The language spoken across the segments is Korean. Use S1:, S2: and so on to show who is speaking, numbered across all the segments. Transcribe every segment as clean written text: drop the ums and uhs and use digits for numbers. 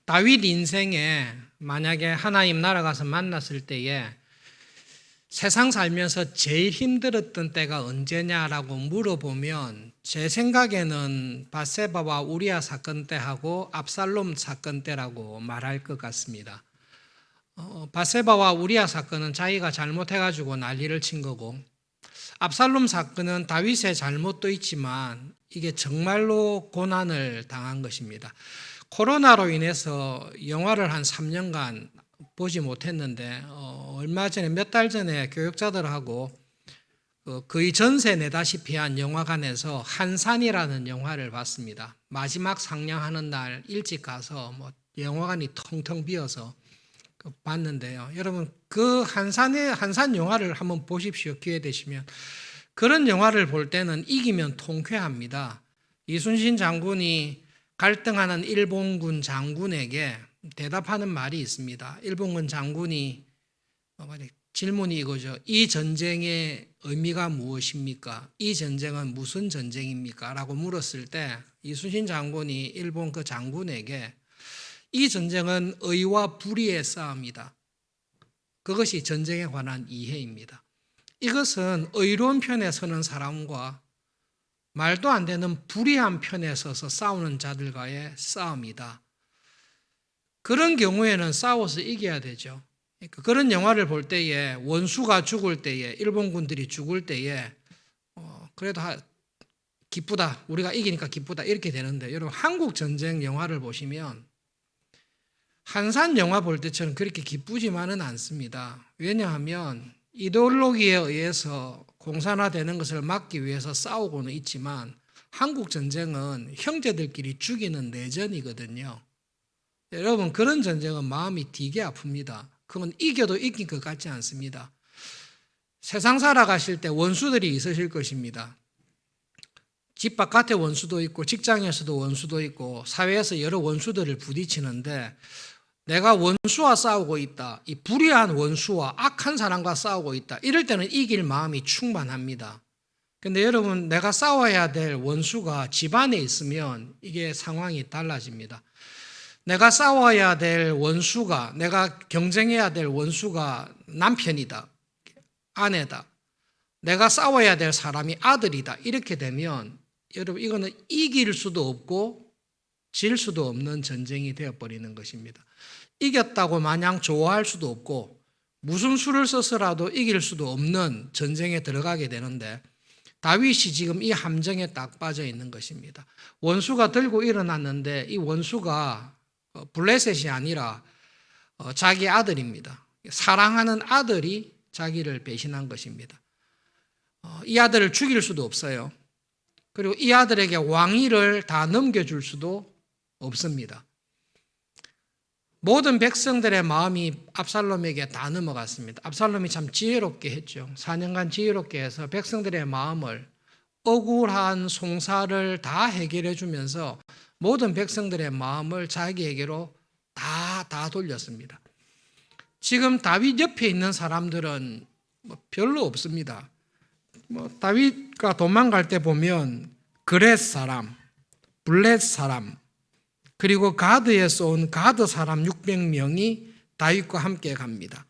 S1: 다윗 인생에 만약에 하나님 나라가서 만났을 때에 세상 살면서 제일 힘들었던 때가 언제냐라고 물어보면 제 생각에는 밧세바와 우리아 사건 때하고 압살롬 사건 때라고 말할 것 같습니다. 밧세바와 우리아 사건은 자기가 잘못해가지고 난리를 친 거고, 압살롬 사건은 다윗의 잘못도 있지만 이게 정말로 고난을 당한 것입니다. 코로나로 인해서 영화를 한 3년간 보지 못했는데 얼마 전에 몇 달 전에 교육자들하고 거의 전세 내다시피 한 영화관에서 한산이라는 영화를 봤습니다. 마지막 상영하는 날 일찍 가서 영화관이 텅텅 비어서 봤는데요. 여러분 그 한산 영화를 한번 보십시오. 기회 되시면. 그런 영화를 볼 때는 이기면 통쾌합니다. 이순신 장군이 갈등하는 일본군 장군에게 대답하는 말이 있습니다. 일본군 장군이 질문이 이거죠. 이 전쟁의 의미가 무엇입니까? 이 전쟁은 무슨 전쟁입니까? 라고 물었을 때 이순신 장군이 일본 그 장군에게 이 전쟁은 의와 불의의 싸움이다. 그것이 전쟁에 관한 이해입니다. 이것은 의로운 편에 서는 사람과 말도 안 되는 불의한 편에 서서 싸우는 자들과의 싸움이다. 그런 경우에는 싸워서 이겨야 되죠. 그런 영화를 볼 때에 원수가 죽을 때에 일본군들이 죽을 때에 그래도 기쁘다. 우리가 이기니까 기쁘다. 이렇게 되는데 여러분 한국 전쟁 영화를 보시면 한산 영화 볼 때처럼 그렇게 기쁘지만은 않습니다. 왜냐하면 이데올로기에 의해서 공산화되는 것을 막기 위해서 싸우고는 있지만 한국 전쟁은 형제들끼리 죽이는 내전이거든요. 여러분 그런 전쟁은 마음이 되게 아픕니다. 그건 이겨도 이긴 것 같지 않습니다. 세상 살아가실 때 원수들이 있으실 것입니다. 집 바깥에 원수도 있고 직장에서도 원수도 있고 사회에서 여러 원수들을 부딪히는데 내가 원수와 싸우고 있다. 이 불의한 원수와 악한 사람과 싸우고 있다. 이럴 때는 이길 마음이 충만합니다. 근데 여러분 내가 싸워야 될 원수가 집안에 있으면 이게 상황이 달라집니다. 내가 싸워야 될 원수가, 내가 경쟁해야 될 원수가 남편이다, 아내다. 내가 싸워야 될 사람이 아들이다. 이렇게 되면 여러분 이거는 이길 수도 없고 질 수도 없는 전쟁이 되어버리는 것입니다. 이겼다고 마냥 좋아할 수도 없고 무슨 수를 써서라도 이길 수도 없는 전쟁에 들어가게 되는데 다윗이 지금 이 함정에 딱 빠져 있는 것입니다. 원수가 들고 일어났는데 이 원수가 블레셋이 아니라 자기 아들입니다. 사랑하는 아들이 자기를 배신한 것입니다. 이 아들을 죽일 수도 없어요. 그리고 이 아들에게 왕위를 다 넘겨줄 수도 없습니다. 모든 백성들의 마음이 압살롬에게 다 넘어갔습니다. 압살롬이 참 지혜롭게 했죠. 4년간 지혜롭게 해서 백성들의 마음을 억울한 송사를 다 해결해 주면서 모든 백성들의 마음을 자기에게로 다 돌렸습니다. 지금 다윗 옆에 있는 사람들은 별로 없습니다. 다윗과 도망갈 때 보면 그렛 사람, 블렛 사람, 그리고 가드에서 온 가드 사람 600명이 다윗과 함께 갑니다.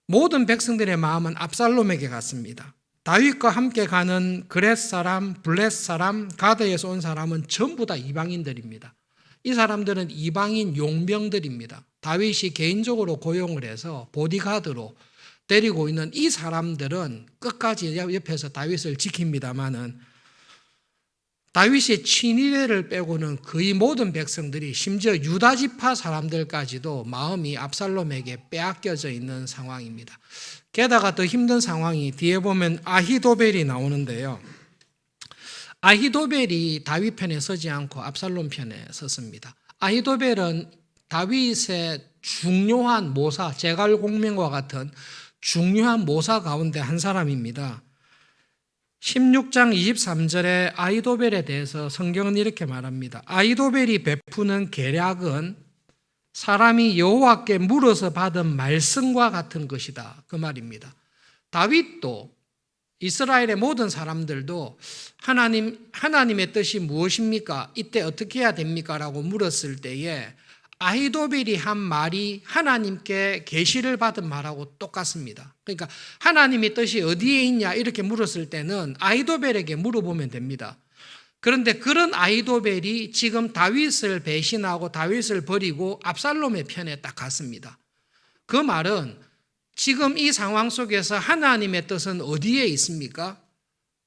S1: 모든 백성들의 마음은 압살롬에게 갔습니다. 다윗과 함께 가는 그렛 사람, 블렛 사람, 가드에서 온 사람은 전부 다 이방인들입니다. 이 사람들은 이방인 용병들입니다. 다윗이 개인적으로 고용을 해서 보디가드로 데리고 있는 이 사람들은 끝까지 옆에서 다윗을 지킵니다마는 다윗의 친위대를 빼고는 거의 모든 백성들이 심지어 유다 지파 사람들까지도 마음이 압살롬에게 빼앗겨져 있는 상황입니다. 게다가 더 힘든 상황이 뒤에 보면 아히도벨이 나오는데요. 아히도벨이 다윗 편에 서지 않고 압살롬 편에 섰습니다. 아히도벨은 다윗의 중요한 모사, 제갈공명과 같은 중요한 모사 가운데 한 사람입니다. 16장 23절에 아히도벨에 대해서 성경은 이렇게 말합니다. 아히도벨이 베푸는 계략은 사람이 여호와께 물어서 받은 말씀과 같은 것이다. 그 말입니다. 다윗도 이스라엘의 모든 사람들도 하나님의 뜻이 무엇입니까? 이때 어떻게 해야 됩니까? 라고 물었을 때에 아히도벨이 한 말이 하나님께 계시를 받은 말하고 똑같습니다. 그러니까 하나님의 뜻이 어디에 있냐 이렇게 물었을 때는 아히도벨에게 물어보면 됩니다. 그런데 그런 아히도벨이 지금 다윗을 배신하고 다윗을 버리고 압살롬의 편에 딱 갔습니다. 그 말은 지금 이 상황 속에서 하나님의 뜻은 어디에 있습니까?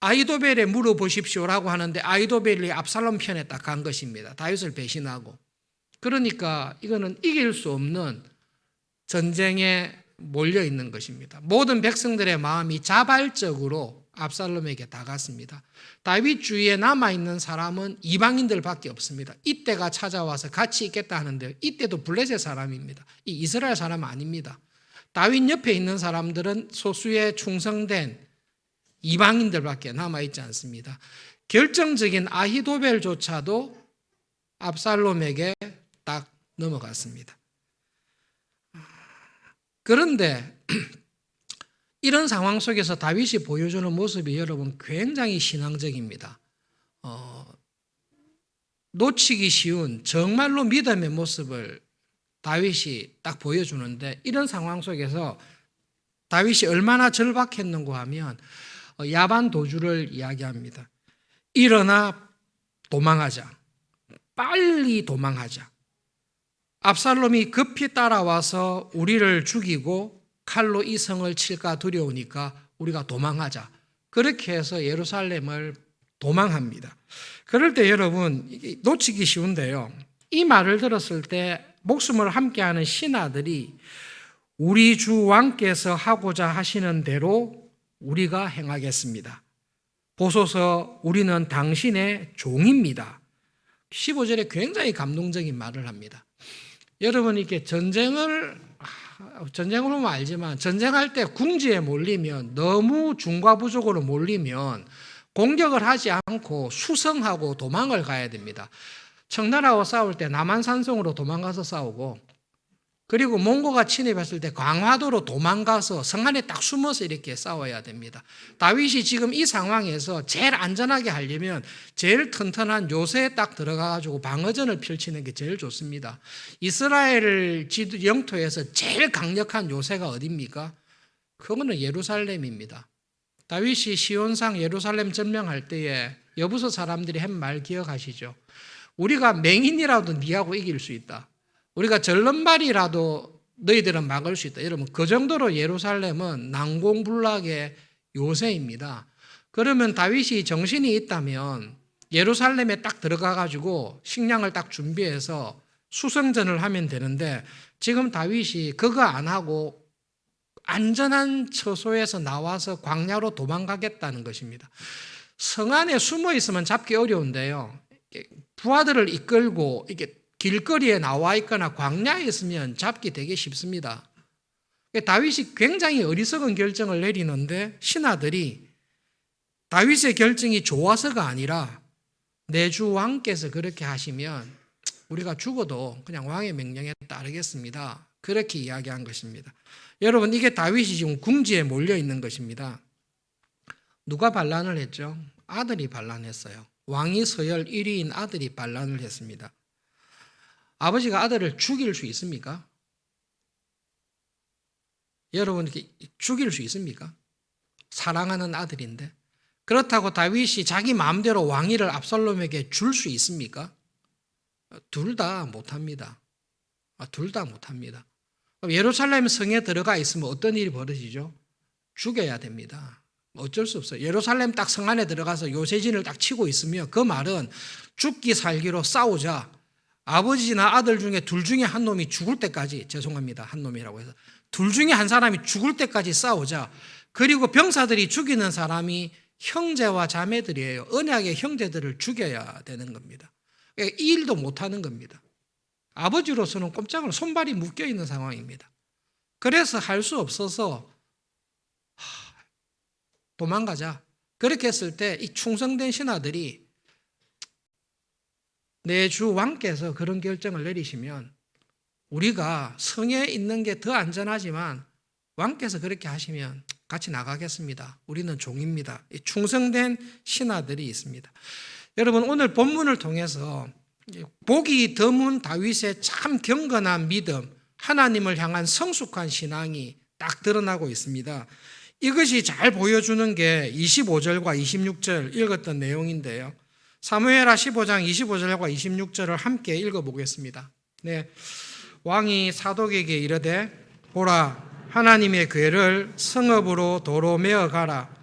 S1: 아히도벨에 물어보십시오라고 하는데 아히도벨이 압살롬 편에 딱 간 것입니다. 다윗을 배신하고. 그러니까 이거는 이길 수 없는 전쟁에 몰려 있는 것입니다. 모든 백성들의 마음이 자발적으로 압살롬에게 다갔습니다. 다윗 주위에 남아있는 사람은 이방인들밖에 없습니다. 이때가 찾아와서 같이 있겠다 하는데 이때도 블레셋 사람입니다. 이 이스라엘 사람 아닙니다. 다윗 옆에 있는 사람들은 소수의 충성된 이방인들밖에 남아있지 않습니다. 결정적인 아히도벨조차도 압살롬에게 딱 넘어갔습니다. 그런데 이런 상황 속에서 다윗이 보여주는 모습이 여러분 굉장히 신앙적입니다. 놓치기 쉬운 정말로 믿음의 모습을 다윗이 딱 보여주는데 이런 상황 속에서 다윗이 얼마나 절박했는고 하면 야반 도주를 이야기합니다. 일어나 도망하자. 빨리 도망하자. 압살롬이 급히 따라와서 우리를 죽이고 칼로 이 성을 칠까 두려우니까 우리가 도망하자. 그렇게 해서 예루살렘을 도망합니다. 그럴 때 여러분 놓치기 쉬운데요. 이 말을 들었을 때 목숨을 함께하는 신하들이 우리 주 왕께서 하고자 하시는 대로 우리가 행하겠습니다. 보소서 우리는 당신의 종입니다. 15절에 굉장히 감동적인 말을 합니다. 여러분 이렇게 전쟁을 보면 알지만 전쟁할 때 궁지에 몰리면 너무 중과부족으로 몰리면 공격을 하지 않고 수성하고 도망을 가야 됩니다. 청나라와 싸울 때 남한산성으로 도망가서 싸우고 그리고 몽고가 침입했을 때 광화도로 도망가서 성 안에 딱 숨어서 이렇게 싸워야 됩니다. 다윗이 지금 이 상황에서 제일 안전하게 하려면 제일 튼튼한 요새에 딱 들어가가지고 방어전을 펼치는 게 제일 좋습니다. 이스라엘 영토에서 제일 강력한 요새가 어디입니까? 그거는 예루살렘입니다. 다윗이 시온상 예루살렘 점령할 때에 여부서 사람들이 한 말 기억하시죠? 우리가 맹인이라도 니하고 이길 수 있다. 우리가 절름발이라도 너희들은 막을 수 있다. 여러분 그 정도로 예루살렘은 난공불락의 요새입니다. 그러면 다윗이 정신이 있다면 예루살렘에 딱 들어가가지고 식량을 딱 준비해서 수성전을 하면 되는데 지금 다윗이 그거 안 하고 안전한 처소에서 나와서 광야로 도망가겠다는 것입니다. 성 안에 숨어 있으면 잡기 어려운데요. 부하들을 이끌고 이게 길거리에 나와 있거나 광야에 있으면 잡기 되게 쉽습니다. 다윗이 굉장히 어리석은 결정을 내리는데 신하들이 다윗의 결정이 좋아서가 아니라 내 주 왕께서 그렇게 하시면 우리가 죽어도 그냥 왕의 명령에 따르겠습니다. 그렇게 이야기한 것입니다. 여러분 이게 다윗이 지금 궁지에 몰려 있는 것입니다. 누가 반란을 했죠? 아들이 반란했어요. 왕위 서열 1위인 아들이 반란을 했습니다. 아버지가 아들을 죽일 수 있습니까? 여러분 죽일 수 있습니까? 사랑하는 아들인데 그렇다고 다윗이 자기 마음대로 왕위를 압살롬에게 줄 수 있습니까? 둘 다 못합니다. 둘 다 못합니다. 예루살렘 성에 들어가 있으면 어떤 일이 벌어지죠? 죽여야 됩니다. 어쩔 수 없어요. 예루살렘 딱 성 안에 들어가서 요새진을 딱 치고 있으면 그 말은 죽기 살기로 싸우자. 아버지나 아들 중에 둘 중에 한 놈이 죽을 때까지 죄송합니다. 한 놈이라고 해서 둘 중에 한 사람이 죽을 때까지 싸우자. 그리고 병사들이 죽이는 사람이 형제와 자매들이에요. 언약의 형제들을 죽여야 되는 겁니다. 이 일도 못하는 겁니다. 아버지로서는 꼼짝으로 손발이 묶여있는 상황입니다. 그래서 할 수 없어서 도망가자. 그렇게 했을 때 이 충성된 신하들이 내 주 왕께서 그런 결정을 내리시면 우리가 성에 있는 게 더 안전하지만 왕께서 그렇게 하시면 같이 나가겠습니다. 우리는 종입니다. 충성된 신하들이 있습니다. 여러분 오늘 본문을 통해서 보기 드문 다윗의 참 경건한 믿음, 하나님을 향한 성숙한 신앙이 딱 드러나고 있습니다. 이것이 잘 보여주는 게 25절과 26절 읽었던 내용인데요. 사무엘하 15장 25절과 26절을 함께 읽어보겠습니다. 네, 왕이 사독에게 이르되 보라 하나님의 궤를 성읍으로 도로 메어 가라.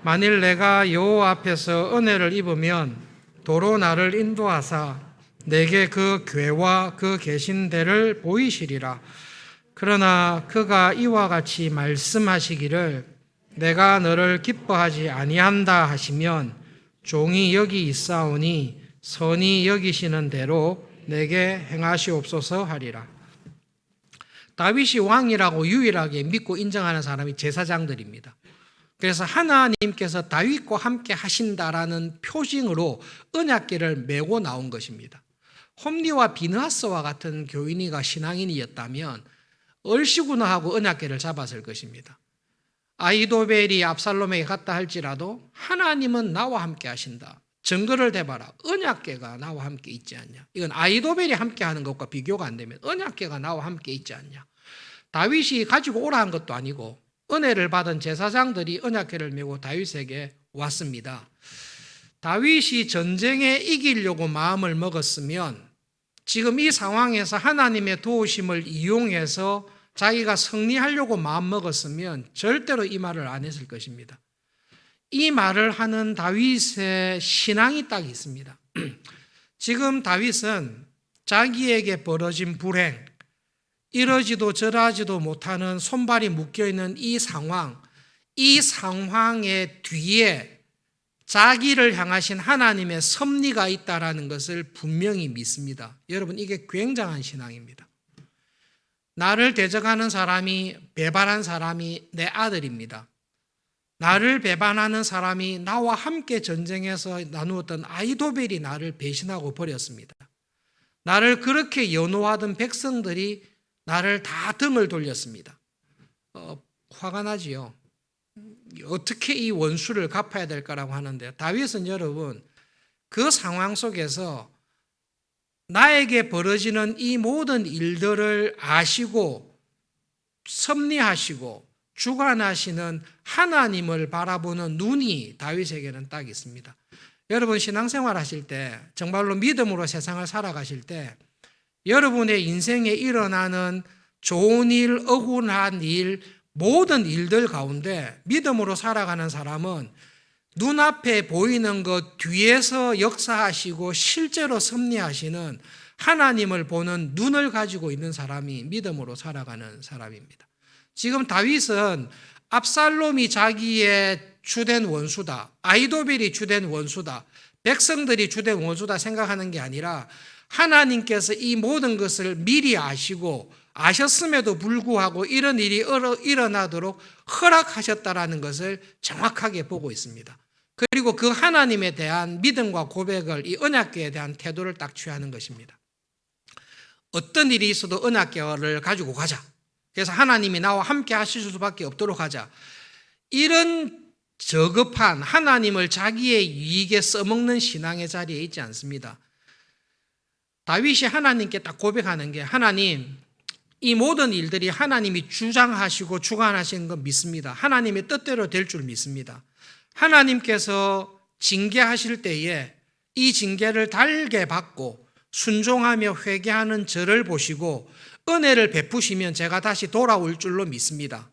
S1: 만일 내가 여호와 앞에서 은혜를 입으면 도로 나를 인도하사 내게 그 궤와 그 계신 데를 보이시리라. 그러나 그가 이와 같이 말씀하시기를 내가 너를 기뻐하지 아니한다 하시면 종이 여기 있사오니 선히 여기시는 대로 내게 행하시옵소서 하리라. 다윗이 왕이라고 유일하게 믿고 인정하는 사람이 제사장들입니다. 그래서 하나님께서 다윗과 함께 하신다라는 표징으로 언약궤를 메고 나온 것입니다. 홈리와 비느하스와 같은 교인이가 신앙인이었다면 얼씨구나 하고 언약궤를 잡았을 것입니다. 아히도벨이 압살롬에게 갔다 할지라도 하나님은 나와 함께 하신다. 증거를 대봐라. 언약궤가 나와 함께 있지 않냐. 이건 아히도벨이 함께 하는 것과 비교가 안 되면 언약궤가 나와 함께 있지 않냐. 다윗이 가지고 오라 한 것도 아니고 은혜를 받은 제사장들이 언약궤를 메고 다윗에게 왔습니다. 다윗이 전쟁에 이기려고 마음을 먹었으면 지금 이 상황에서 하나님의 도우심을 이용해서 자기가 승리하려고 마음 먹었으면 절대로 이 말을 안 했을 것입니다. 이 말을 하는 다윗의 신앙이 딱 있습니다. 지금 다윗은 자기에게 벌어진 불행, 이러지도 저러지도 못하는 손발이 묶여있는 이 상황의 뒤에 자기를 향하신 하나님의 섭리가 있다는 것을 분명히 믿습니다. 여러분, 이게 굉장한 신앙입니다. 나를 대적하는 사람이, 배반한 사람이 내 아들입니다. 나를 배반하는 사람이 나와 함께 전쟁에서 나누었던 아히도벨이 나를 배신하고 버렸습니다. 나를 그렇게 연호하던 백성들이 나를 다 등을 돌렸습니다. 화가 나지요. 어떻게 이 원수를 갚아야 될까라고 하는데, 다윗은 여러분 그 상황 속에서 나에게 벌어지는 이 모든 일들을 아시고 섭리하시고 주관하시는 하나님을 바라보는 눈이 다윗에게는 딱 있습니다. 여러분 신앙생활 하실 때, 정말로 믿음으로 세상을 살아가실 때 여러분의 인생에 일어나는 좋은 일, 억울한 일, 모든 일들 가운데 믿음으로 살아가는 사람은 눈앞에 보이는 것 뒤에서 역사하시고 실제로 섭리하시는 하나님을 보는 눈을 가지고 있는 사람이 믿음으로 살아가는 사람입니다. 지금 다윗은 압살롬이 자기의 주된 원수다, 아히도벨이 주된 원수다, 백성들이 주된 원수다 생각하는 게 아니라 하나님께서 이 모든 것을 미리 아시고 아셨음에도 불구하고 이런 일이 일어나도록 허락하셨다라는 것을 정확하게 보고 있습니다. 그리고 그 하나님에 대한 믿음과 고백을, 이 언약궤에 대한 태도를 딱 취하는 것입니다. 어떤 일이 있어도 언약궤를 가지고 가자. 그래서 하나님이 나와 함께 하실 수밖에 없도록 하자. 이런 저급한 하나님을 자기의 유익에 써먹는 신앙의 자리에 있지 않습니다. 다윗이 하나님께 딱 고백하는 게, 하나님, 이 모든 일들이 하나님이 주장하시고 주관하시는 건 믿습니다. 하나님의 뜻대로 될 줄 믿습니다. 하나님께서 징계하실 때에 이 징계를 달게 받고 순종하며 회개하는 저를 보시고 은혜를 베푸시면 제가 다시 돌아올 줄로 믿습니다.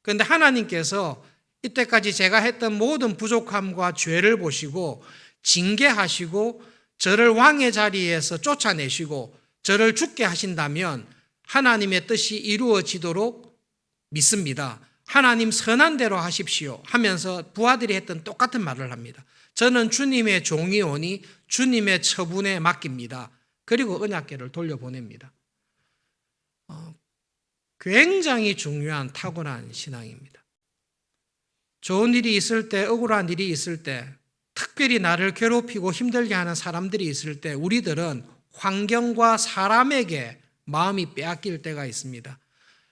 S1: 그런데 하나님께서 이때까지 제가 했던 모든 부족함과 죄를 보시고 징계하시고 저를 왕의 자리에서 쫓아내시고 저를 죽게 하신다면 하나님의 뜻이 이루어지도록 믿습니다. 하나님 선한 대로 하십시오 하면서 부하들이 했던 똑같은 말을 합니다. 저는 주님의 종이오니 주님의 처분에 맡깁니다. 그리고 언약궤를 돌려보냅니다. 굉장히 중요한 탁월한 신앙입니다. 좋은 일이 있을 때, 억울한 일이 있을 때, 특별히 나를 괴롭히고 힘들게 하는 사람들이 있을 때 우리들은 환경과 사람에게 마음이 빼앗길 때가 있습니다.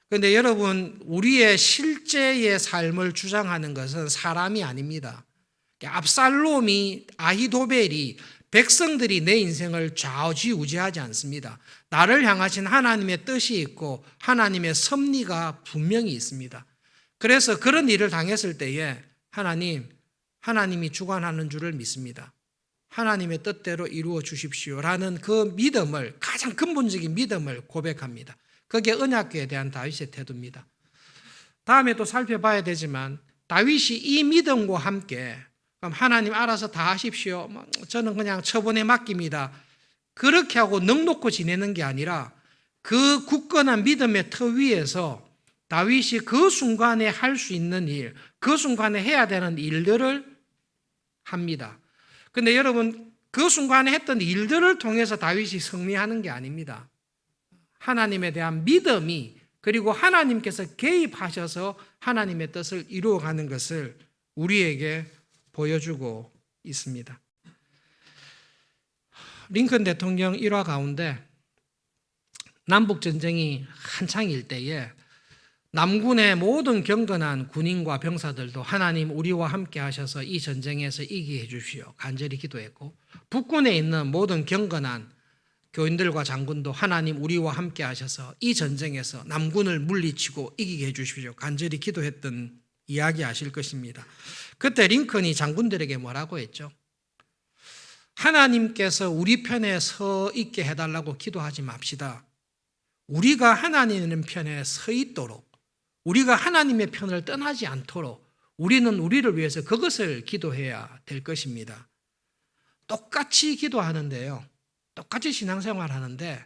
S1: 그런데 여러분, 우리의 실제의 삶을 주장하는 것은 사람이 아닙니다. 압살롬이, 아히도벨이 백성들이 내 인생을 좌지우지하지 않습니다. 나를 향하신 하나님의 뜻이 있고 하나님의 섭리가 분명히 있습니다. 그래서 그런 일을 당했을 때에 하나님이 주관하는 줄을 믿습니다. 하나님의 뜻대로 이루어 주십시오라는 그 믿음을, 가장 근본적인 믿음을 고백합니다. 그게 언약궤에 대한 다윗의 태도입니다. 다음에 또 살펴봐야 되지만 다윗이 이 믿음과 함께 그럼 하나님 알아서 다 하십시오. 저는 그냥 처분에 맡깁니다. 그렇게 하고 넋놓고 지내는 게 아니라 그 굳건한 믿음의 터 위에서 다윗이 그 순간에 할 수 있는 일, 그 순간에 해야 되는 일들을 합니다. 근데 여러분, 그 순간에 했던 일들을 통해서 다윗이 승리하는 게 아닙니다. 하나님에 대한 믿음이, 그리고 하나님께서 개입하셔서 하나님의 뜻을 이루어가는 것을 우리에게 보여주고 있습니다. 링컨 대통령 일화 가운데 남북전쟁이 한창일 때에 남군의 모든 경건한 군인과 병사들도 하나님 우리와 함께 하셔서 이 전쟁에서 이기게 해주시오 간절히 기도했고, 북군에 있는 모든 경건한 교인들과 장군도 하나님 우리와 함께 하셔서 이 전쟁에서 남군을 물리치고 이기게 해주십시오 간절히 기도했던 이야기 아실 것입니다. 그때 링컨이 장군들에게 뭐라고 했죠? 하나님께서 우리 편에 서 있게 해달라고 기도하지 맙시다. 우리가 하나님의 편에 서 있도록, 우리가 하나님의 편을 떠나지 않도록 우리는 우리를 위해서 그것을 기도해야 될 것입니다. 똑같이 기도하는데요, 똑같이 신앙생활 하는데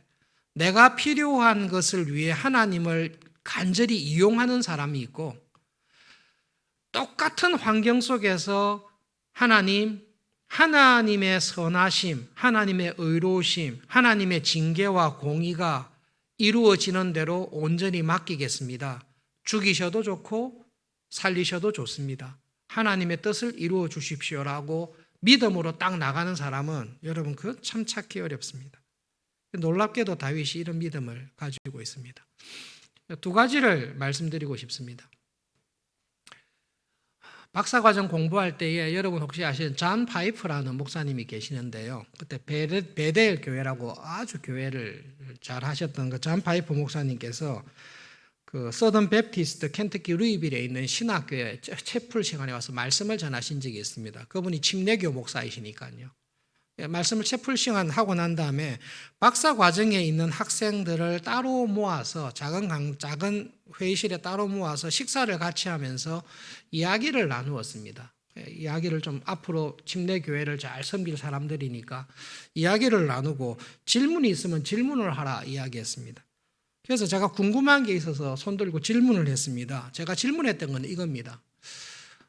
S1: 내가 필요한 것을 위해 하나님을 간절히 이용하는 사람이 있고, 똑같은 환경 속에서 하나님의 선하심, 하나님의 의로우심, 하나님의 징계와 공의가 이루어지는 대로 온전히 맡기겠습니다. 죽이셔도 좋고 살리셔도 좋습니다. 하나님의 뜻을 이루어 주십시오라고 믿음으로 딱 나가는 사람은 여러분 그 참 찾기 어렵습니다. 놀랍게도 다윗이 이런 믿음을 가지고 있습니다. 두 가지를 말씀드리고 싶습니다. 박사과정 공부할 때에 여러분 혹시 아시는 존 파이프라는 목사님이 계시는데요. 그때 베델 교회라고 아주 교회를 잘 하셨던 그 존 파이프 목사님께서 그 서던 베프티스트 켄터키 루이빌에 있는 신학교에 채플 시간에 와서 말씀을 전하신 적이 있습니다. 그분이 침례교 목사이시니까요. 말씀을 채플 시간 하고 난 다음에 박사 과정에 있는 학생들을 따로 모아서 작은 회의실에 따로 모아서 식사를 같이 하면서 이야기를 나누었습니다. 이야기를 좀 앞으로 침례교회를 잘 섬길 사람들이니까 이야기를 나누고 질문이 있으면 질문을 하라 이야기했습니다. 그래서 제가 궁금한 게 있어서 손 들고 질문을 했습니다. 제가 질문했던 건 이겁니다.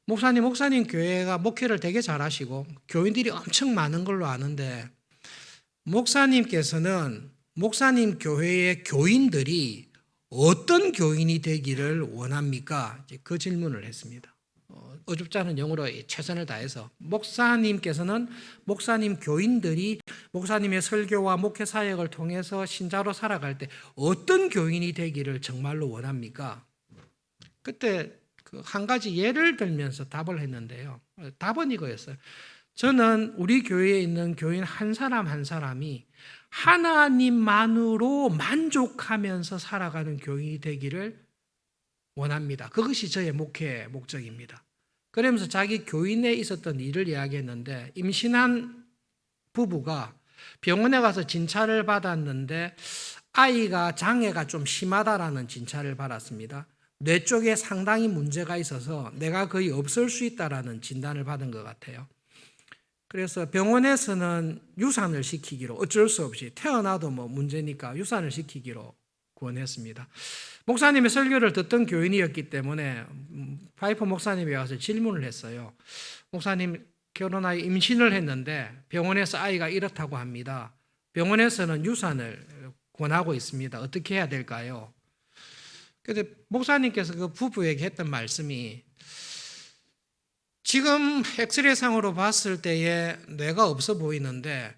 S1: 목사님 교회가 목회를 되게 잘하시고 교인들이 엄청 많은 걸로 아는데 목사님께서는 목사님 교회의 교인들이 어떤 교인이 되기를 원합니까? 그 질문을 했습니다. 어줍지 않은 영어로 최선을 다해서 목사님께서는 목사님 교인들이 목사님의 설교와 목회 사역을 통해서 신자로 살아갈 때 어떤 교인이 되기를 정말로 원합니까? 그때 한 가지 예를 들면서 답을 했는데요. 답은 이거였어요. 저는 우리 교회에 있는 교인 한 사람 한 사람이 하나님만으로 만족하면서 살아가는 교인이 되기를 원합니다. 그것이 저의 목회 목적입니다. 그러면서 자기 교인에 있었던 일을 이야기했는데, 임신한 부부가 병원에 가서 진찰을 받았는데 아이가 장애가 좀 심하다라는 진찰을 받았습니다. 뇌 쪽에 상당히 문제가 있어서 내가 거의 없을 수 있다라는 진단을 받은 것 같아요. 그래서 병원에서는 유산을 시키기로, 어쩔 수 없이 태어나도 문제니까 유산을 시키기로 권했습니다. 목사님의 설교를 듣던 교인이었기 때문에 파이퍼 목사님이 와서 질문을 했어요. 목사님, 결혼하여 임신을 했는데 병원에서 아이가 이렇다고 합니다. 병원에서는 유산을 권하고 있습니다. 어떻게 해야 될까요? 그런데 목사님께서 그 부부에게 했던 말씀이, 지금 엑스레이상으로 봤을 때에 뇌가 없어 보이는데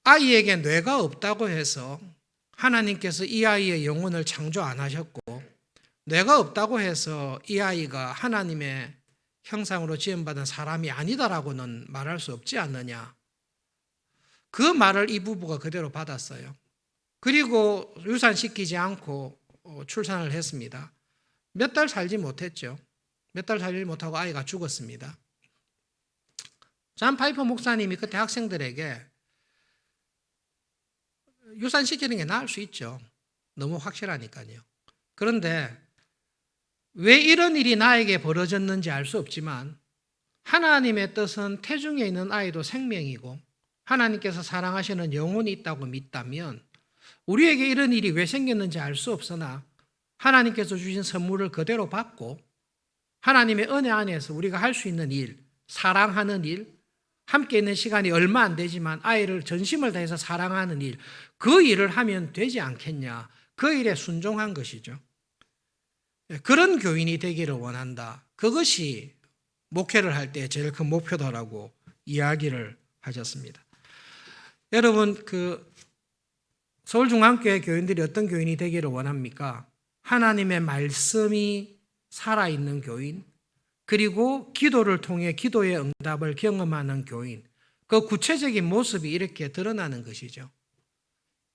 S1: 아이에게 뇌가 없다고 해서 하나님께서 이 아이의 영혼을 창조 안 하셨고, 뇌가 없다고 해서 이 아이가 하나님의 형상으로 지음받은 사람이 아니다라고는 말할 수 없지 않느냐. 그 말을 이 부부가 그대로 받았어요. 그리고 유산시키지 않고 출산을 했습니다. 몇 달 살지 못했죠. 몇 달 살지 못하고 아이가 죽었습니다. 존 파이퍼 목사님이 그때 학생들에게 유산시키는 게 나을 수 있죠. 너무 확실하니까요. 그런데 왜 이런 일이 나에게 벌어졌는지 알 수 없지만 하나님의 뜻은 태중에 있는 아이도 생명이고 하나님께서 사랑하시는 영혼이 있다고 믿다면 우리에게 이런 일이 왜 생겼는지 알 수 없으나 하나님께서 주신 선물을 그대로 받고 하나님의 은혜 안에서 우리가 할 수 있는 일, 사랑하는 일, 함께 있는 시간이 얼마 안 되지만 아이를 전심을 다해서 사랑하는 일, 그 일을 하면 되지 않겠냐. 그 일에 순종한 것이죠. 그런 교인이 되기를 원한다. 그것이 목회를 할 때 제일 큰 목표다라고 이야기를 하셨습니다. 여러분, 서울중앙교회 교인들이 어떤 교인이 되기를 원합니까? 하나님의 말씀이 살아있는 교인, 그리고 기도를 통해 기도의 응답을 경험하는 교인, 그 구체적인 모습이 이렇게 드러나는 것이죠.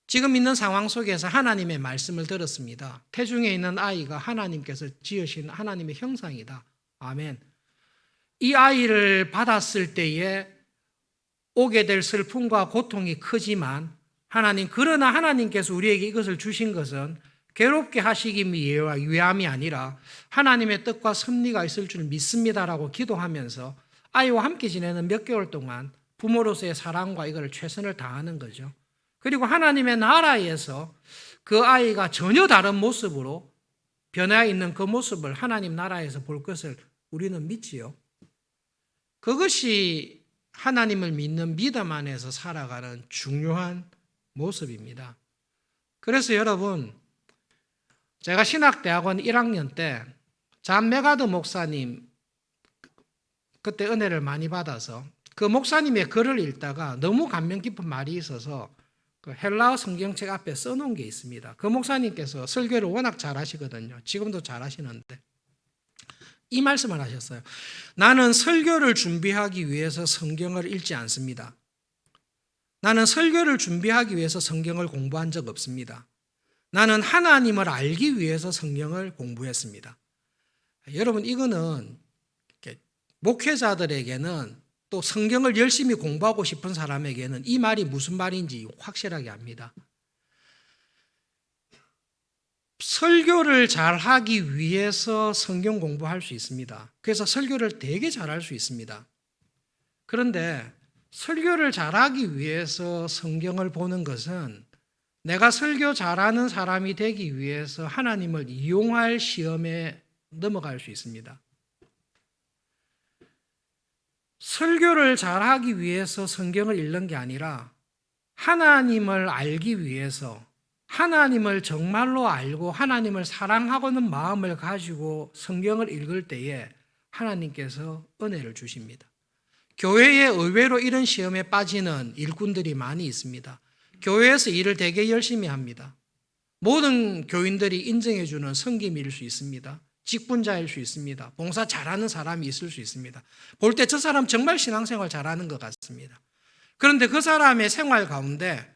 S1: 지금 있는 상황 속에서 하나님의 말씀을 들었습니다. 태중에 있는 아이가 하나님께서 지으신 하나님의 형상이다. 아멘. 이 아이를 받았을 때에 오게 될 슬픔과 고통이 크지만 그러나 하나님께서 우리에게 이것을 주신 것은 괴롭게 하시기 위함이 아니라 하나님의 뜻과 섭리가 있을 줄 믿습니다라고 기도하면서 아이와 함께 지내는 몇 개월 동안 부모로서의 사랑과 이걸 최선을 다하는 거죠. 그리고 하나님의 나라에서 그 아이가 전혀 다른 모습으로 변해 있는 그 모습을 하나님 나라에서 볼 것을 우리는 믿지요. 그것이 하나님을 믿는 믿음 안에서 살아가는 중요한 모습입니다. 그래서 여러분, 제가 신학대학원 1학년 때 존 메가더 목사님 그때 은혜를 많이 받아서 그 목사님의 글을 읽다가 너무 감명 깊은 말이 있어서 그 헬라어 성경책 앞에 써놓은 게 있습니다. 그 목사님께서 설교를 워낙 잘하시거든요. 지금도 잘하시는데 이 말씀을 하셨어요. 나는 설교를 준비하기 위해서 성경을 읽지 않습니다. 나는 설교를 준비하기 위해서 성경을 공부한 적 없습니다. 나는 하나님을 알기 위해서 성경을 공부했습니다. 여러분, 이거는 목회자들에게는 또 성경을 열심히 공부하고 싶은 사람에게는 이 말이 무슨 말인지 확실하게 압니다. 설교를 잘하기 위해서 성경 공부할 수 있습니다. 그래서 설교를 되게 잘할 수 있습니다. 그런데 설교를 잘하기 위해서 성경을 보는 것은 내가 설교 잘하는 사람이 되기 위해서 하나님을 이용할 시험에 넘어갈 수 있습니다. 설교를 잘하기 위해서 성경을 읽는 게 아니라 하나님을 알기 위해서 하나님을 정말로 알고 하나님을 사랑하고는 마음을 가지고 성경을 읽을 때에 하나님께서 은혜를 주십니다. 교회에 의외로 이런 시험에 빠지는 일꾼들이 많이 있습니다. 교회에서 일을 되게 열심히 합니다. 모든 교인들이 인정해주는 섬김일 수 있습니다. 직분자일 수 있습니다. 봉사 잘하는 사람이 있을 수 있습니다. 볼 때 저 사람 정말 신앙생활 잘하는 것 같습니다. 그런데 그 사람의 생활 가운데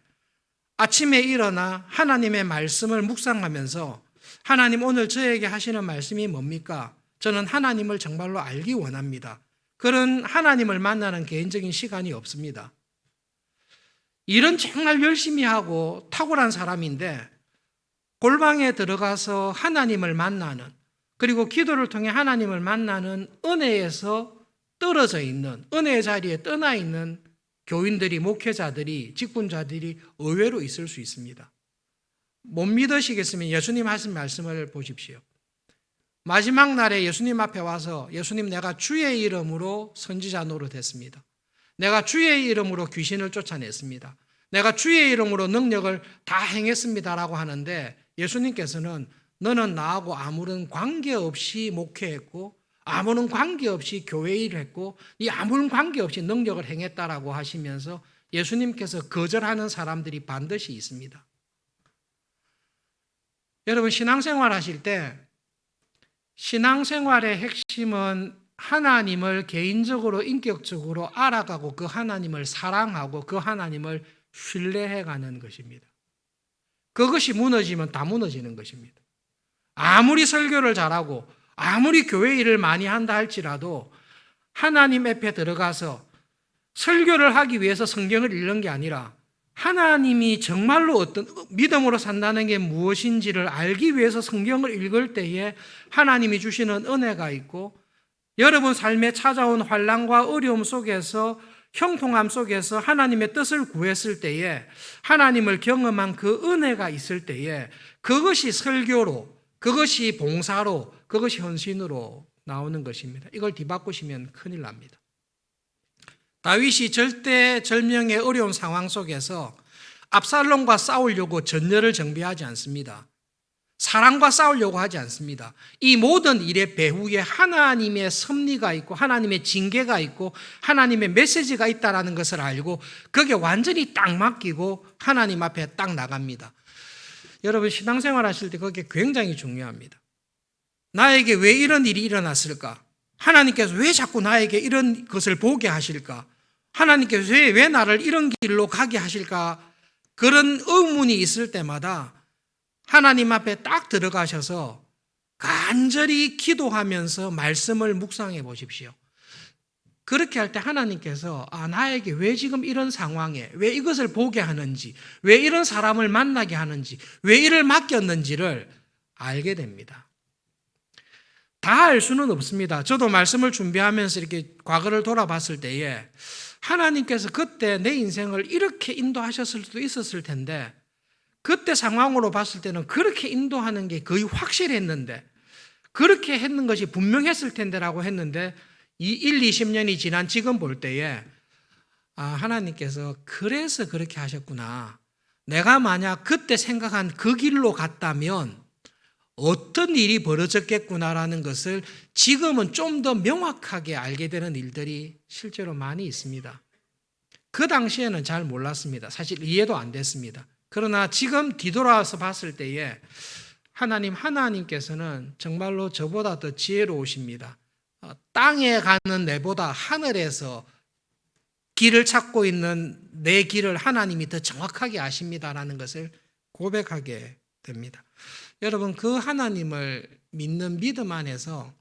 S1: 아침에 일어나 하나님의 말씀을 묵상하면서 하나님 오늘 저에게 하시는 말씀이 뭡니까? 저는 하나님을 정말로 알기 원합니다. 그런 하나님을 만나는 개인적인 시간이 없습니다. 일은 정말 열심히 하고 탁월한 사람인데 골방에 들어가서 하나님을 만나는, 그리고 기도를 통해 하나님을 만나는 은혜에서 떨어져 있는, 은혜의 자리에 떠나 있는 교인들이, 목회자들이, 직분자들이 의외로 있을 수 있습니다. 못 믿으시겠으면 예수님 하신 말씀을 보십시오. 마지막 날에 예수님 앞에 와서 예수님, 내가 주의 이름으로 선지자 노릇했습니다. 내가 주의 이름으로 귀신을 쫓아냈습니다. 내가 주의 이름으로 능력을 다 행했습니다라고 하는데 예수님께서는 너는 나하고 아무런 관계없이 목회했고 아무런 관계없이 교회 일을 했고 이 아무런 관계없이 능력을 행했다라고 하시면서 예수님께서 거절하는 사람들이 반드시 있습니다. 여러분, 신앙생활 하실 때 신앙생활의 핵심은 하나님을 개인적으로 인격적으로 알아가고 그 하나님을 사랑하고 그 하나님을 신뢰해가는 것입니다. 그것이 무너지면 다 무너지는 것입니다. 아무리 설교를 잘하고 아무리 교회 일을 많이 한다 할지라도 하나님 앞에 들어가서 설교를 하기 위해서 성경을 읽는 게 아니라 하나님이 정말로 어떤 믿음으로 산다는 게 무엇인지를 알기 위해서 성경을 읽을 때에 하나님이 주시는 은혜가 있고, 여러분 삶에 찾아온 환난과 어려움 속에서, 형통함 속에서 하나님의 뜻을 구했을 때에 하나님을 경험한 그 은혜가 있을 때에 그것이 설교로, 그것이 봉사로, 그것이 헌신으로 나오는 것입니다. 이걸 뒤바꾸시면 큰일 납니다. 다윗이 절대절명의 어려운 상황 속에서 압살롬과 싸우려고 전열을 정비하지 않습니다. 사람과 싸우려고 하지 않습니다. 이 모든 일의 배후에 하나님의 섭리가 있고 하나님의 징계가 있고 하나님의 메시지가 있다는 것을 알고 그게 완전히 딱 맡기고 하나님 앞에 딱 나갑니다. 여러분 신앙생활 하실 때 그게 굉장히 중요합니다. 나에게 왜 이런 일이 일어났을까? 하나님께서 왜 자꾸 나에게 이런 것을 보게 하실까? 하나님께서 왜 나를 이런 길로 가게 하실까? 그런 의문이 있을 때마다 하나님 앞에 딱 들어가셔서 간절히 기도하면서 말씀을 묵상해 보십시오. 그렇게 할 때 하나님께서 나에게 왜 지금 이런 상황에 왜 이것을 보게 하는지, 왜 이런 사람을 만나게 하는지, 왜 이를 맡겼는지를 알게 됩니다. 다 알 수는 없습니다. 저도 말씀을 준비하면서 이렇게 과거를 돌아봤을 때에 하나님께서 그때 내 인생을 이렇게 인도하셨을 수도 있었을 텐데 그때 상황으로 봤을 때는 그렇게 인도하는 게 거의 확실했는데 그렇게 했는 것이 분명했을 텐데라고 했는데 이 1, 20년이 지난 지금 볼 때에 하나님께서 그래서 그렇게 하셨구나. 내가 만약 그때 생각한 그 길로 갔다면 어떤 일이 벌어졌겠구나라는 것을 지금은 좀 더 명확하게 알게 되는 일들이 실제로 많이 있습니다. 그 당시에는 잘 몰랐습니다. 사실 이해도 안 됐습니다. 그러나 지금 뒤돌아서 봤을 때에 하나님께서는 정말로 저보다 더 지혜로우십니다. 땅에 가는 내보다 하늘에서 길을 찾고 있는 내 길을 하나님이 더 정확하게 아십니다라는 것을 고백하게 됩니다. 여러분 그 하나님을 믿는 믿음 안에서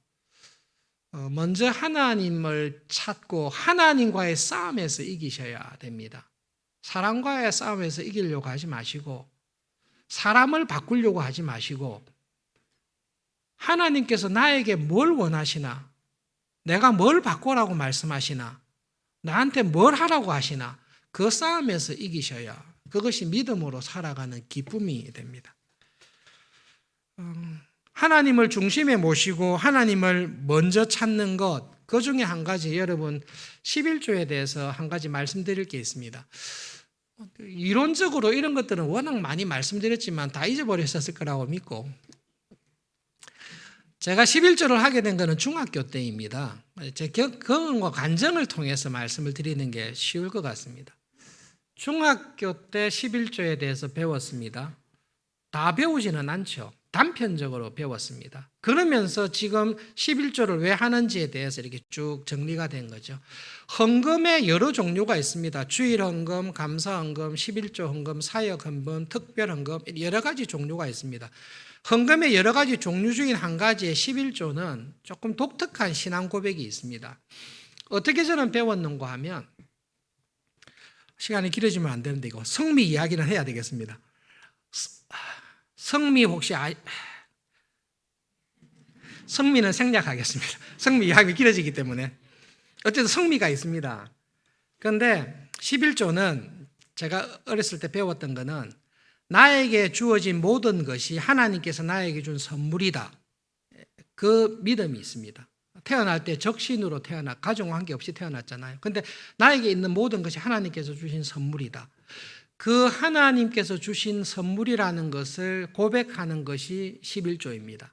S1: 먼저 하나님을 찾고 하나님과의 싸움에서 이기셔야 됩니다. 사람과의 싸움에서 이기려고 하지 마시고 사람을 바꾸려고 하지 마시고 하나님께서 나에게 뭘 원하시나, 내가 뭘 바꾸라고 말씀하시나, 나한테 뭘 하라고 하시나 그 싸움에서 이기셔야 그것이 믿음으로 살아가는 기쁨이 됩니다. 하나님을 중심에 모시고 하나님을 먼저 찾는 것, 그 중에 한 가지 여러분 11조에 대해서 한 가지 말씀드릴 게 있습니다. 이론적으로 이런 것들은 워낙 많이 말씀드렸지만 다 잊어버리셨을 거라고 믿고 제가 11조를 하게 된 것은 중학교 때입니다. 제 경험과 간증을 통해서 말씀을 드리는 게 쉬울 것 같습니다. 중학교 때 11조에 대해서 배웠습니다. 다 배우지는 않죠. 단편적으로 배웠습니다. 그러면서 지금 11조를 왜 하는지에 대해서 이렇게 쭉 정리가 된 거죠. 헌금의 여러 종류가 있습니다. 주일 헌금, 감사 헌금, 11조 헌금, 사역 헌금, 특별 헌금 여러 가지 종류가 있습니다. 헌금의 여러 가지 종류 중인 한 가지의 11조는 조금 독특한 신앙 고백이 있습니다. 어떻게 저는 배웠는가 하면 시간이 길어지면 안 되는데 이거 성미 이야기는 해야 되겠습니다. 성미 혹시 성미는 생략하겠습니다. 성미 이야기 길어지기 때문에 어쨌든 성미가 있습니다. 그런데 11조는 제가 어렸을 때 배웠던 거는 나에게 주어진 모든 것이 하나님께서 나에게 준 선물이다. 그 믿음이 있습니다. 태어날 때 적신으로 가정 관계 없이 태어났잖아요. 그런데 나에게 있는 모든 것이 하나님께서 주신 선물이다. 그 하나님께서 주신 선물이라는 것을 고백하는 것이 11조입니다.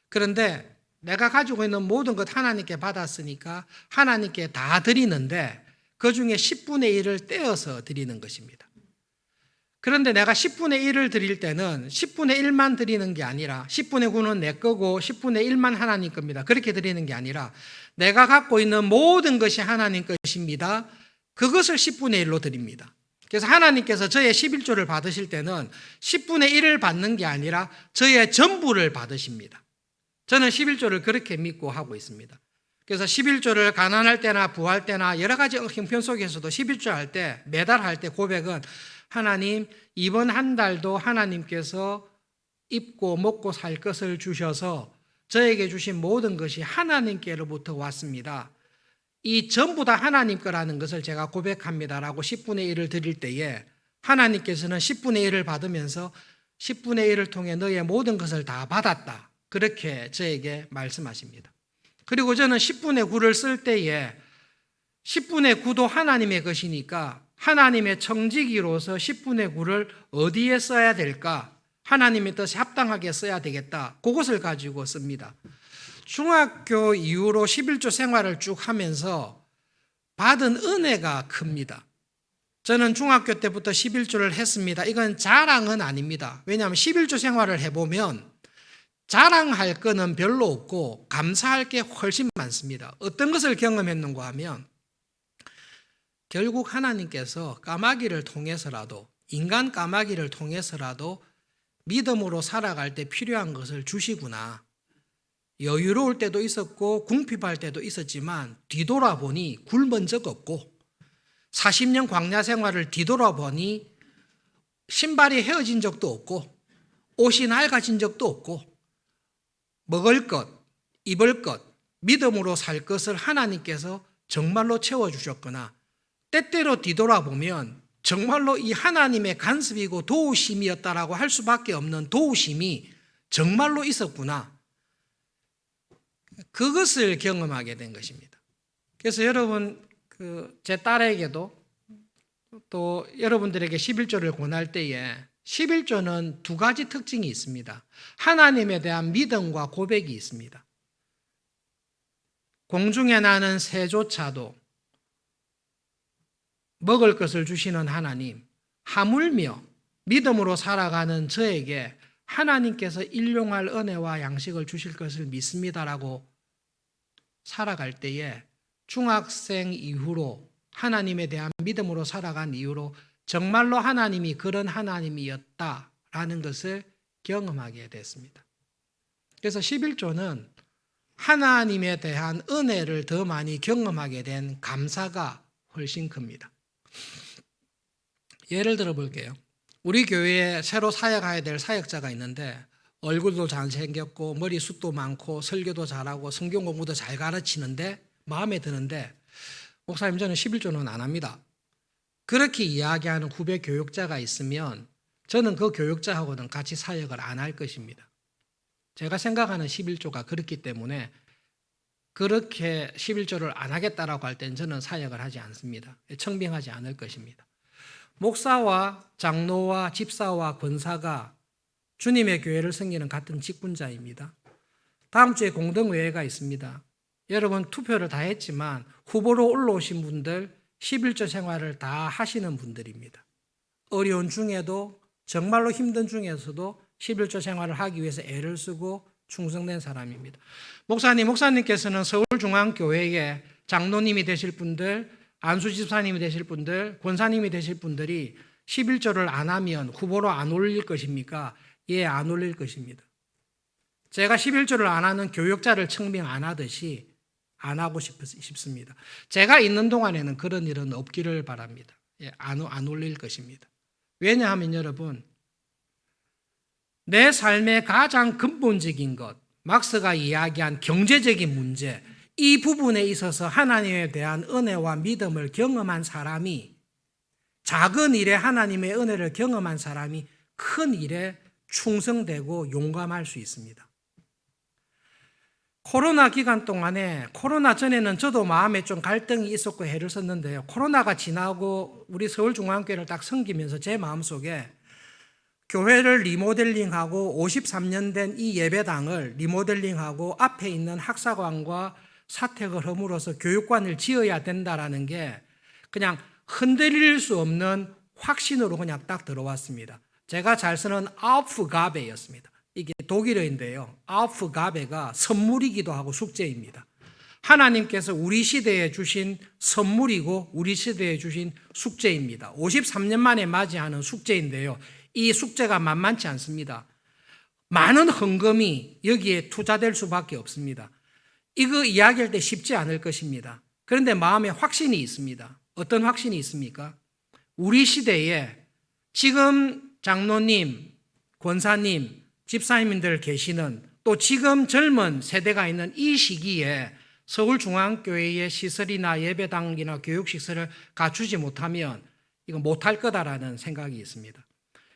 S1: 그런데 내가 가지고 있는 모든 것 하나님께 받았으니까 하나님께 다 드리는데 그 중에 10분의 1을 떼어서 드리는 것입니다. 그런데 내가 10분의 1을 드릴 때는 10분의 1만 드리는 게 아니라 10분의 9는 내 거고 10분의 1만 하나님 겁니다. 그렇게 드리는 게 아니라 내가 갖고 있는 모든 것이 하나님 것입니다. 그것을 10분의 1로 드립니다. 그래서 하나님께서 저의 11조를 받으실 때는 10분의 1을 받는 게 아니라 저의 전부를 받으십니다. 저는 11조를 그렇게 믿고 하고 있습니다. 그래서 11조를 가난할 때나 부할 때나 여러 가지 형편 속에서도 11조 할 때, 매달 할 때 고백은 하나님, 이번 한 달도 하나님께서 입고 먹고 살 것을 주셔서 저에게 주신 모든 것이 하나님께로부터 왔습니다. 이 전부 다 하나님 거라는 것을 제가 고백합니다라고 10분의 1을 드릴 때에 하나님께서는 10분의 1을 받으면서 10분의 1을 통해 너의 모든 것을 다 받았다. 그렇게 저에게 말씀하십니다. 그리고 저는 10분의 9를 쓸 때에 10분의 9도 하나님의 것이니까 하나님의 청지기로서 10분의 9를 어디에 써야 될까? 하나님의 뜻에 합당하게 써야 되겠다. 그것을 가지고 씁니다. 중학교 이후로 11조 생활을 쭉 하면서 받은 은혜가 큽니다. 저는 중학교 때부터 11조를 했습니다. 이건 자랑은 아닙니다. 왜냐하면 11조 생활을 해보면 자랑할 거는 별로 없고 감사할 게 훨씬 많습니다. 어떤 것을 경험했는가 하면 결국 하나님께서 까마귀를 통해서라도, 인간 까마귀를 통해서라도 믿음으로 살아갈 때 필요한 것을 주시구나. 여유로울 때도 있었고 궁핍할 때도 있었지만 뒤돌아보니 굶은 적 없고 40년 광야 생활을 뒤돌아보니 신발이 헤어진 적도 없고 옷이 낡아진 적도 없고 먹을 것, 입을 것, 믿음으로 살 것을 하나님께서 정말로 채워주셨거나 때때로 뒤돌아보면 정말로 이 하나님의 간섭이고 도우심이었다라고 할 수밖에 없는 도우심이 정말로 있었구나. 그것을 경험하게 된 것입니다. 그래서 여러분, 제 딸에게도 또 여러분들에게 11조를 권할 때에 11조는 두 가지 특징이 있습니다. 하나님에 대한 믿음과 고백이 있습니다. 공중에 나는 새조차도 먹을 것을 주시는 하나님, 하물며 믿음으로 살아가는 저에게 하나님께서 일용할 은혜와 양식을 주실 것을 믿습니다라고 살아갈 때에 중학생 이후로 하나님에 대한 믿음으로 살아간 이후로 정말로 하나님이 그런 하나님이었다라는 것을 경험하게 됐습니다. 그래서 11조는 하나님에 대한 은혜를 더 많이 경험하게 된 감사가 훨씬 큽니다. 예를 들어 볼게요. 우리 교회에 새로 사역해야 될 사역자가 있는데 얼굴도 잘생겼고 머리숱도 많고 설교도 잘하고 성경 공부도 잘 가르치는데 마음에 드는데 목사님 저는 11조는 안 합니다. 그렇게 이야기하는 후배 교육자가 있으면 저는 그 교육자하고는 같이 사역을 안 할 것입니다. 제가 생각하는 11조가 그렇기 때문에 그렇게 11조를 안 하겠다라고 할 때는 저는 사역을 하지 않습니다. 청빙하지 않을 것입니다. 목사와 장로와 집사와 권사가 주님의 교회를 섬기는 같은 직분자입니다. 다음 주에 공동회의가 있습니다. 여러분 투표를 다 했지만 후보로 올라오신 분들 11조 생활을 다 하시는 분들입니다. 어려운 중에도 정말로 힘든 중에서도 11조 생활을 하기 위해서 애를 쓰고 충성된 사람입니다. 목사님께서는 서울중앙교회의 장로님이 되실 분들, 안수집사님이 되실 분들, 권사님이 되실 분들이 11조를 안 하면 후보로 안 올릴 것입니까? 예, 안 올릴 것입니다. 제가 11조를 안 하는 교육자를 청빙 안 하듯이 안 하고 싶습니다. 제가 있는 동안에는 그런 일은 없기를 바랍니다. 예, 안 올릴 것입니다. 왜냐하면 여러분, 내 삶의 가장 근본적인 것, 막스가 이야기한 경제적인 문제, 이 부분에 있어서 하나님에 대한 은혜와 믿음을 경험한 사람이, 작은 일에 하나님의 은혜를 경험한 사람이 큰 일에 충성되고 용감할 수 있습니다. 코로나 기간 동안에, 코로나 전에는 저도 마음에 좀 갈등이 있었고 애를 썼는데요. 코로나가 지나고 우리 서울중앙교회를 딱 섬기면서 제 마음속에 교회를 리모델링하고 53년 된 이 예배당을 리모델링하고 앞에 있는 학사관과 사택을 허물어서 교육관을 지어야 된다라는 게 그냥 흔들릴 수 없는 확신으로 그냥 딱 들어왔습니다. 제가 잘 쓰는 아우프가베였습니다. 이게 독일어인데요. 아우프가베가 선물이기도 하고 숙제입니다. 하나님께서 우리 시대에 주신 선물이고 우리 시대에 주신 숙제입니다. 53년 만에 맞이하는 숙제인데요. 이 숙제가 만만치 않습니다. 많은 헌금이 여기에 투자될 수밖에 없습니다. 이거 이야기할 때 쉽지 않을 것입니다. 그런데 마음에 확신이 있습니다. 어떤 확신이 있습니까? 우리 시대에 지금 장로님, 권사님, 집사님들 계시는 또 지금 젊은 세대가 있는 이 시기에 서울중앙교회의 시설이나 예배당이나 교육시설을 갖추지 못하면 이거 못할 거다라는 생각이 있습니다.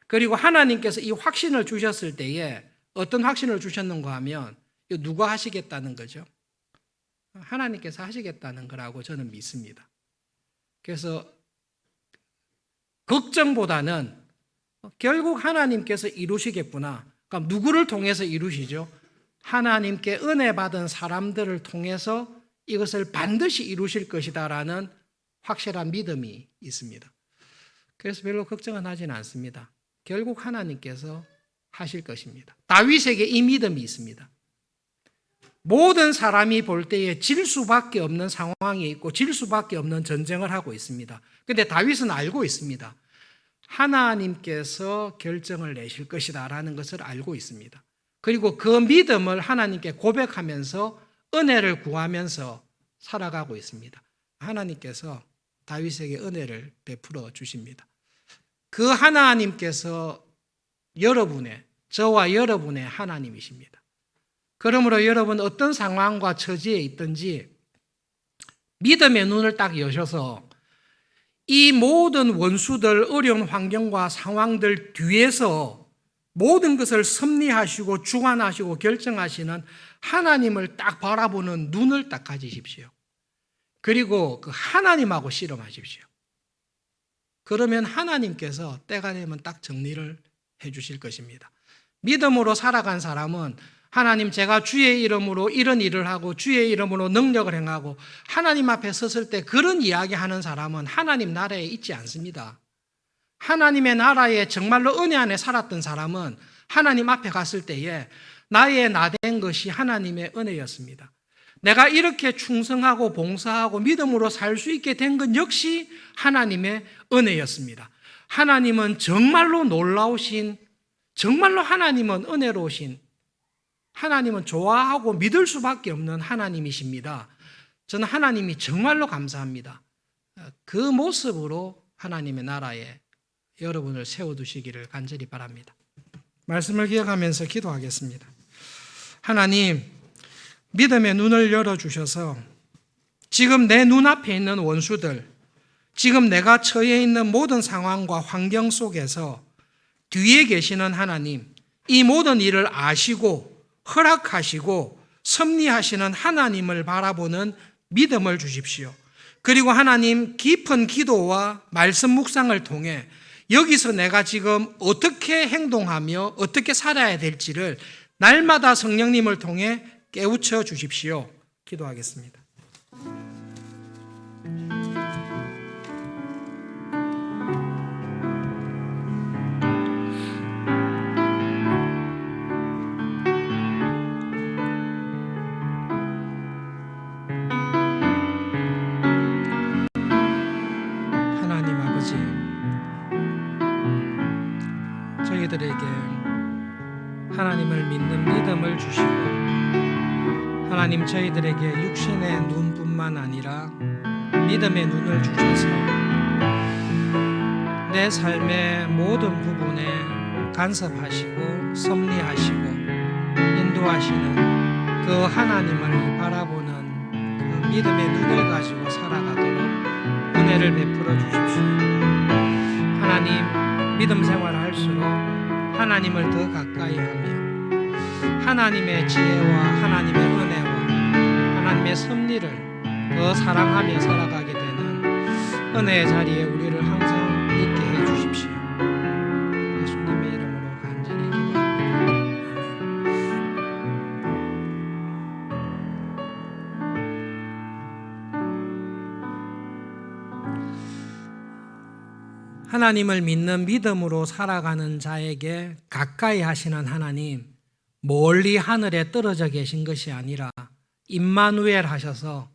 S1: 그리고 하나님께서 이 확신을 주셨을 때에 어떤 확신을 주셨는가 하면 이거 누가 하시겠다는 거죠? 하나님께서 하시겠다는 거라고 저는 믿습니다. 그래서 걱정보다는 결국 하나님께서 이루시겠구나. 그럼 누구를 통해서 이루시죠? 하나님께 은혜 받은 사람들을 통해서 이것을 반드시 이루실 것이다라는 확실한 믿음이 있습니다. 그래서 별로 걱정은 하진 않습니다. 결국 하나님께서 하실 것입니다. 다윗에게 이 믿음이 있습니다. 모든 사람이 볼 때에 질 수밖에 없는 상황이 있고 질 수밖에 없는 전쟁을 하고 있습니다. 그런데 다윗은 알고 있습니다. 하나님께서 결정을 내실 것이다 라는 것을 알고 있습니다. 그리고 그 믿음을 하나님께 고백하면서 은혜를 구하면서 살아가고 있습니다. 하나님께서 다윗에게 은혜를 베풀어 주십니다. 그 하나님께서 저와 여러분의 하나님이십니다. 그러므로 여러분 어떤 상황과 처지에 있든지 믿음의 눈을 딱 여셔서 이 모든 원수들, 어려운 환경과 상황들 뒤에서 모든 것을 섭리하시고 주관하시고 결정하시는 하나님을 딱 바라보는 눈을 딱 가지십시오. 그리고 그 하나님하고 씨름하십시오. 그러면 하나님께서 때가 되면 딱 정리를 해 주실 것입니다. 믿음으로 살아간 사람은 하나님 제가 주의 이름으로 이런 일을 하고 주의 이름으로 능력을 행하고 하나님 앞에 섰을 때 그런 이야기하는 사람은 하나님 나라에 있지 않습니다. 하나님의 나라에 정말로 은혜 안에 살았던 사람은 하나님 앞에 갔을 때에 나의 나된 것이 하나님의 은혜였습니다. 내가 이렇게 충성하고 봉사하고 믿음으로 살 수 있게 된 것 역시 하나님의 은혜였습니다. 하나님은 정말로 놀라우신, 정말로 하나님은 은혜로우신, 하나님은 좋아하고 믿을 수밖에 없는 하나님이십니다. 저는 하나님이 정말로 감사합니다. 그 모습으로 하나님의 나라에 여러분을 세워두시기를 간절히 바랍니다. 말씀을 기억하면서 기도하겠습니다. 하나님, 믿음의 눈을 열어주셔서 지금 내 눈앞에 있는 원수들, 지금 내가 처해 있는 모든 상황과 환경 속에서 뒤에 계시는 하나님, 이 모든 일을 아시고 허락하시고 섭리하시는 하나님을 바라보는 믿음을 주십시오. 그리고 하나님 깊은 기도와 말씀 묵상을 통해 여기서 내가 지금 어떻게 행동하며 어떻게 살아야 될지를 날마다 성령님을 통해 깨우쳐 주십시오. 기도하겠습니다. 하나님 아버지, 저희들에게 하나님을 믿는 믿음을 주시고 하나님 저희들에게 육신의 눈뿐만 아니라 믿음의 눈을 주셔서 내 삶의 모든 부분에 간섭하시고 섭리하시고 인도하시는 그 하나님을 바라보는 그 믿음의 눈을 가지고 살아가도록 은혜를 베풀어 주십시오. 하나님, 믿음 생활을 할수록 하나님을 더 가까이 하며 하나님의 지혜와 하나님의 은혜와 하나님의 섭리를 더 사랑하며 살아가게 되는 은혜의 자리에 우리를 항상 있게 해 주십시오. 예수님의 이름으로 간절히 기도합니다. 하나님을 믿는 믿음으로 살아가는 자에게 가까이 하시는 하나님, 멀리 하늘에 떨어져 계신 것이 아니라 임마누엘 하셔서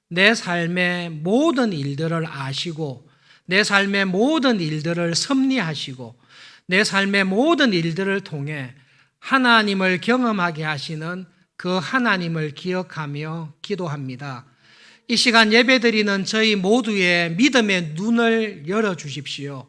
S1: 내 삶의 모든 일들을 아시고 내 삶의 모든 일들을 섭리하시고 내 삶의 모든 일들을 통해 하나님을 경험하게 하시는 그 하나님을 기억하며 기도합니다. 이 시간 예배드리는 저희 모두의 믿음의 눈을 열어주십시오.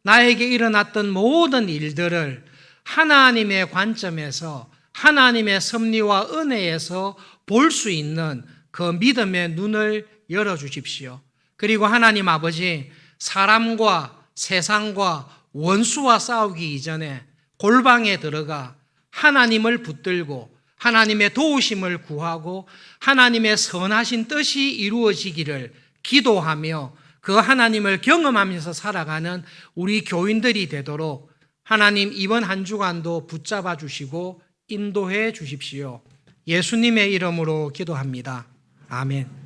S1: 나에게 일어났던 모든 일들을 하나님의 관점에서 하나님의 섭리와 은혜에서 볼 수 있는 그 믿음의 눈을 열어주십시오. 그리고 하나님 아버지, 사람과 세상과 원수와 싸우기 이전에 골방에 들어가 하나님을 붙들고 하나님의 도우심을 구하고 하나님의 선하신 뜻이 이루어지기를 기도하며 그 하나님을 경험하면서 살아가는 우리 교인들이 되도록 하나님 이번 한 주간도 붙잡아 주시고 인도해 주십시오. 예수님의 이름으로 기도합니다. 아멘.